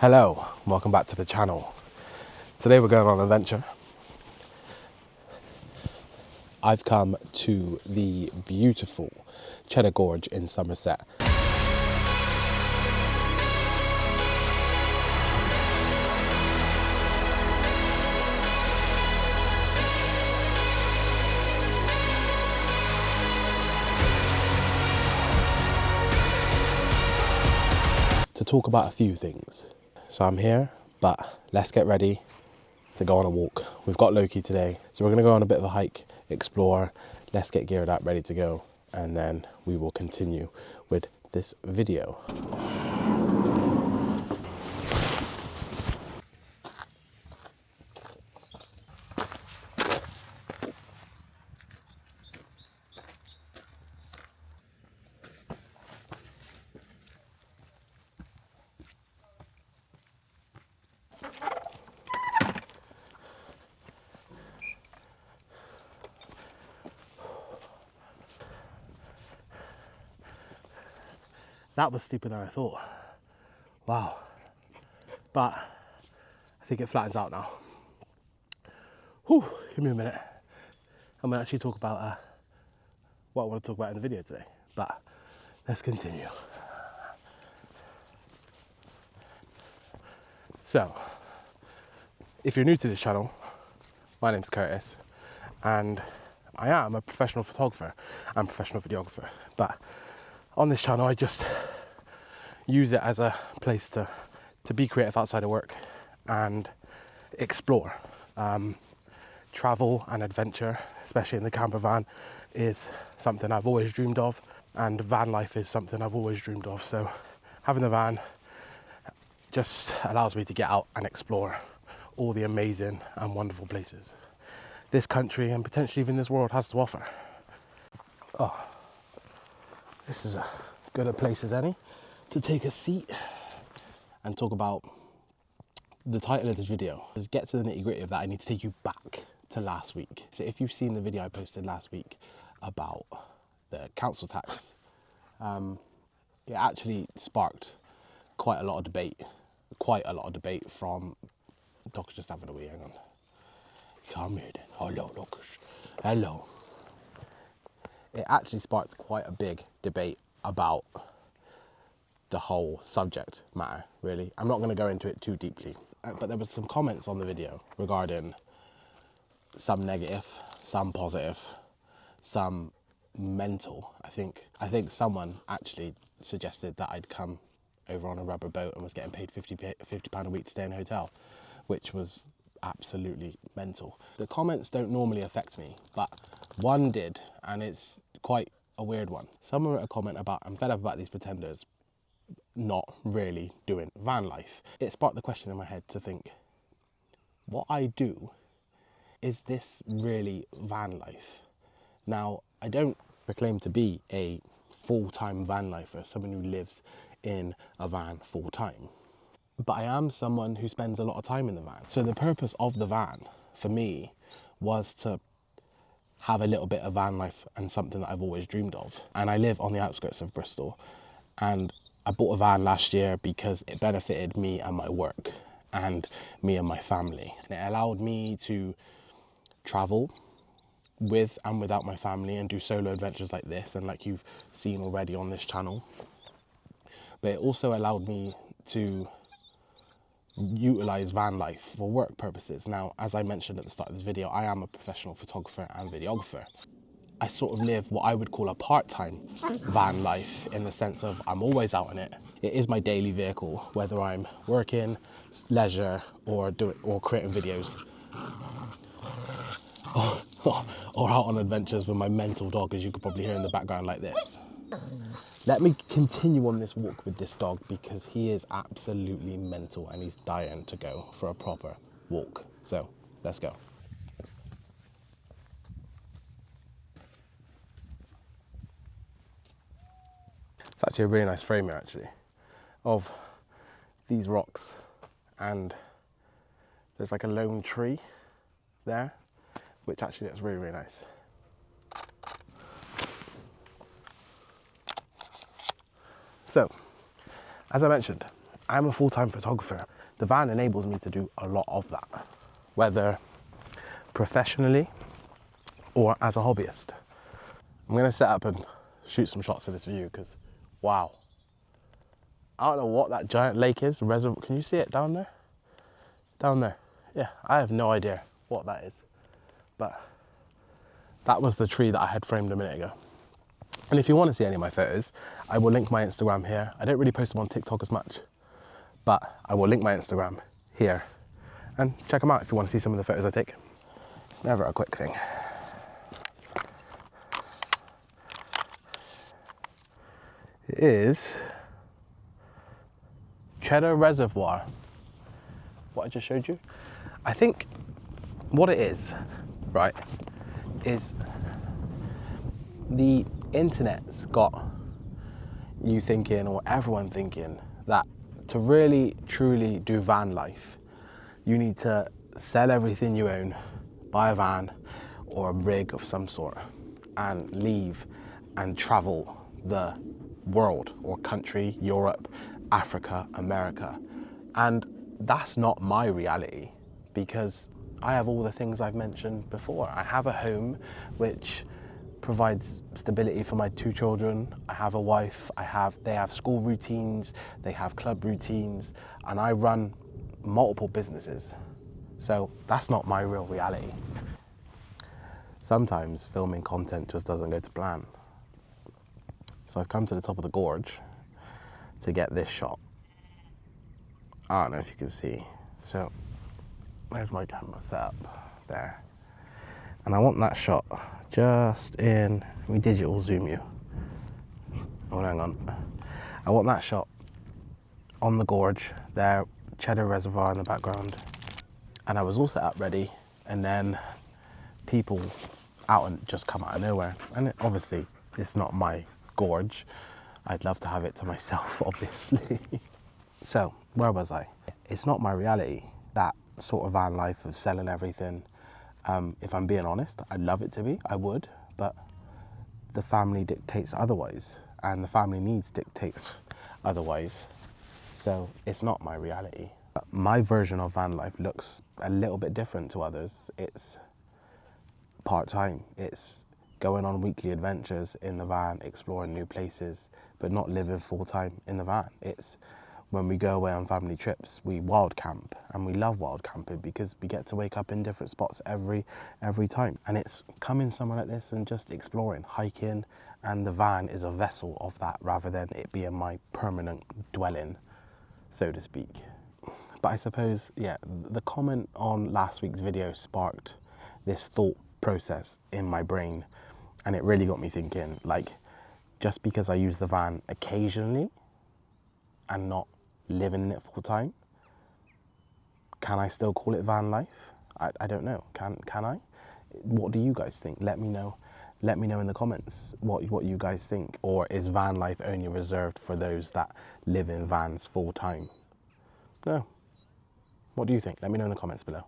Hello, welcome back to the channel. Today we're going on an adventure. I've come to the beautiful Cheddar Gorge in Somerset. To talk about a few things. So I'm here, but let's get ready to go on a walk. We've got Loki today, so we're gonna go on a bit of a hike, explore, let's get geared up, ready to go, and then we will continue with this video. That was steeper than I thought. Wow. But I think it flattens out now. Whew, give me a minute. I'm gonna actually talk about what I want to talk about in the video today. But let's continue. So, if you're new to this channel, my name's Curtis, and I am a professional photographer and professional videographer. But on this channel, I just use it as a place to be creative outside of work and explore. Travel and adventure, especially in the camper van, is something I've always dreamed of, and van life is something I've always dreamed of. So having the van just allows me to get out and explore all the amazing and wonderful places this country and potentially even this world has to offer. Oh, this is as good a place as any to take a seat and talk about the title of this video. To get to the nitty-gritty of that, I need to take you back to last week. So if you've seen the video I posted last week about the council tax, it actually sparked quite a lot of debate from Doc's just having a wee, hang on. Come here then. Hello, Lucas. Hello. It actually sparked quite a big debate about the whole subject matter, really. I'm not going to go into it too deeply, but there was some comments on the video regarding some negative, some positive, some mental. I think someone actually suggested that I'd come over on a rubber boat and was getting paid £50 a week to stay in a hotel, which was absolutely mental. The comments don't normally affect me, but one did, and it's quite a weird one. Someone wrote a comment about, I'm fed up about these pretenders not really doing van life. It sparked the question in my head to think, what I do, is this really van life? Now, I don't proclaim to be a full-time van lifer, someone who lives in a van full-time, but I am someone who spends a lot of time in the van. So the purpose of the van for me was to have a little bit of van life and something that I've always dreamed of. And I live on the outskirts of Bristol, and I bought a van last year because it benefited me and my work and me and my family. And it allowed me to travel with and without my family and do solo adventures like this and like you've seen already on this channel. But it also allowed me to utilize van life for work purposes. Now, as I mentioned at the start of this video, I am a professional photographer and videographer. I sort of live what I would call a part-time van life in the sense of I'm always out in it. It is my daily vehicle, whether I'm working, leisure, or creating videos, or out on adventures with my mental dog, as you could probably hear in the background like this. Let me continue on this walk with this dog because he is absolutely mental and he's dying to go for a proper walk. So let's go. It's actually a really nice frame here actually of these rocks, and there's like a lone tree there, which actually looks really, really nice. So, as I mentioned, I'm a full-time photographer. The van enables me to do a lot of that, whether professionally or as a hobbyist. I'm gonna set up and shoot some shots of this view because, wow. I don't know what that giant lake is, reservoir. Can you see it down there? Down there. Yeah, I have no idea what that is, but that was the tree that I had framed a minute ago. And if you want to see any of my photos, I will link my Instagram here. I don't really post them on TikTok as much, but I will link my Instagram here and check them out if you want to see some of the photos I take. It's never a quick thing. It is Cheddar Reservoir, what I just showed you. I think what it is, right, is the internet's got you thinking, or everyone thinking, that to really truly do van life, you need to sell everything you own, buy a van or a rig of some sort, and leave and travel the world or country, Europe, Africa, America. And that's not my reality, because I have all the things I've mentioned before. I have a home which provides stability for my 2 children. I have a wife, they have school routines, they have club routines, and I run multiple businesses. So that's not my real reality. Sometimes filming content just doesn't go to plan. So I've come to the top of the gorge to get this shot. I don't know if you can see. So there's my camera set up there. And I want that shot just in, let me digital zoom you. Oh, hang on. I want that shot on the gorge there, Cheddar Reservoir in the background. And I was all set up ready, and then people out and just come out of nowhere. And obviously it's not my gorge. I'd love to have it to myself, obviously. So where was I? It's not my reality, that sort of van life of selling everything. If I'm being honest, I'd love it to be, I would, but the family dictates otherwise, and the family needs dictates otherwise. So it's not my reality. My version of van life looks a little bit different to others. It's part-time. It's going on weekly adventures in the van, exploring new places, but not living full-time in the van. It's when we go away on family trips, we wild camp, and we love wild camping because we get to wake up in different spots every time. And it's coming somewhere like this and just exploring, hiking, and the van is a vessel of that rather than it being my permanent dwelling, so to speak. But I suppose, yeah, the comment on last week's video sparked this thought process in my brain, and it really got me thinking, like, just because I use the van occasionally and not living in it full time, can I still call it van life? I don't know. Can I? What do you guys think? Let me know. Let me know in the comments what you guys think. Or is van life only reserved for those that live in vans full time? No. What do you think? Let me know in the comments below.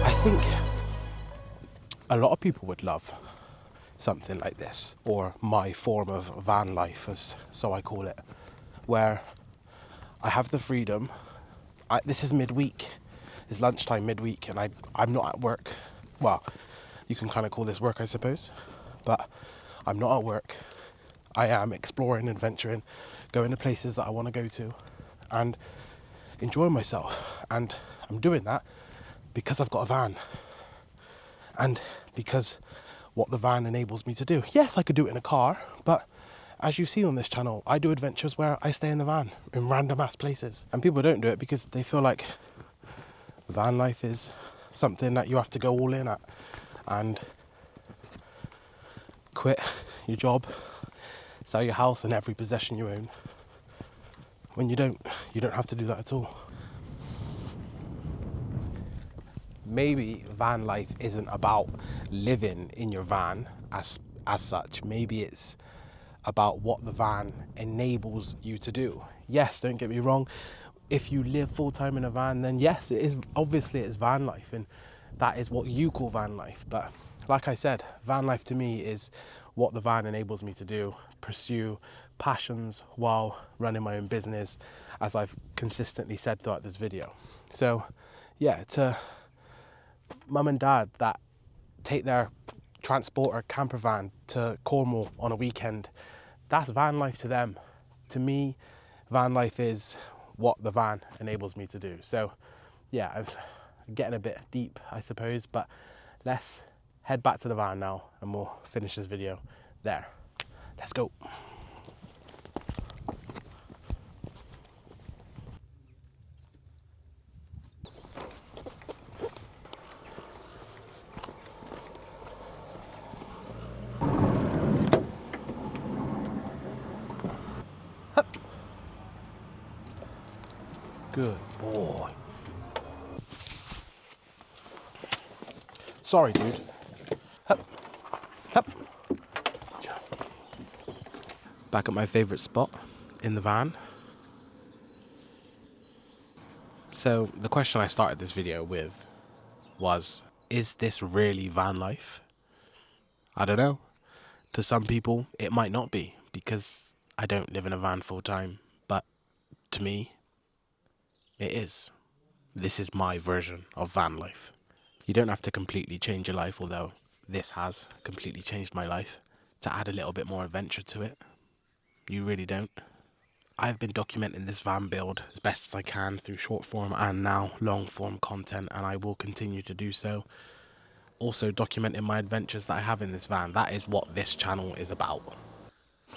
I think a lot of people would love something like this, or my form of van life, as so I call it, where I have the freedom. This is midweek, it's lunchtime midweek, and I'm not at work. Well, you can kind of call this work, I suppose, but I'm not at work. I am exploring, adventuring, going to places that I want to go to, and enjoying myself. And I'm doing that because I've got a van, and because what the van enables me to do. Yes, I could do it in a car, but as you've seen on this channel, I do adventures where I stay in the van in random ass places, and people don't do it because they feel like van life is something that you have to go all in at and quit your job, sell your house and every possession you own, when you don't have to do that at all. maybe van life isn't about living in your van as such. Maybe it's about what the van enables you to do. Yes, don't get me wrong, if you live full-time in a van, then yes, it is, obviously it's van life, and that is what you call van life. But like I said, van life to me is what the van enables me to do, pursue passions while running my own business, as I've consistently said throughout this video. So yeah, to mum and dad that take their transporter camper van to Cornwall on a weekend, that's van life to them. To me, van life is what the van enables me to do. So yeah, I'm getting a bit deep, I suppose, but let's head back to the van now and we'll finish this video there. Let's go. Good boy. Sorry, dude. Hup. Hup. Back at my favourite spot in the van. So the question I started this video with was, is this really van life? I don't know. To some people, it might not be, because I don't live in a van full time. But to me, it is. This is my version of van life. You don't have to completely change your life, although this has completely changed my life, to add a little bit more adventure to it. You really don't. I've been documenting this van build as best as I can through short form and now long form content, and I will continue to do so. Also documenting my adventures that I have in this van. That is what this channel is about.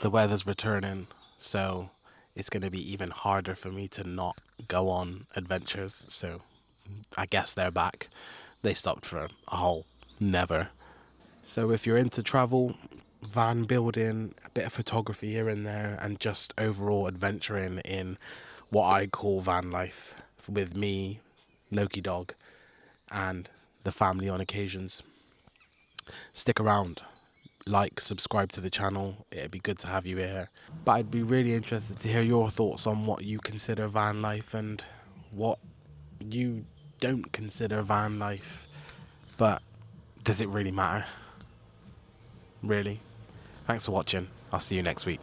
The weather's returning, so it's going to be even harder for me to not go on adventures. So I guess they're back. They stopped for a whole never. So if you're into travel, van building, a bit of photography here and there, and just overall adventuring in what I call van life with me, Loki Dog, and the family on occasions, stick around. Like, subscribe to the channel. It'd be good to have you here. But I'd be really interested to hear your thoughts on what you consider van life and what you don't consider van life. But does it really matter? Really? Thanks for watching. I'll see you next week.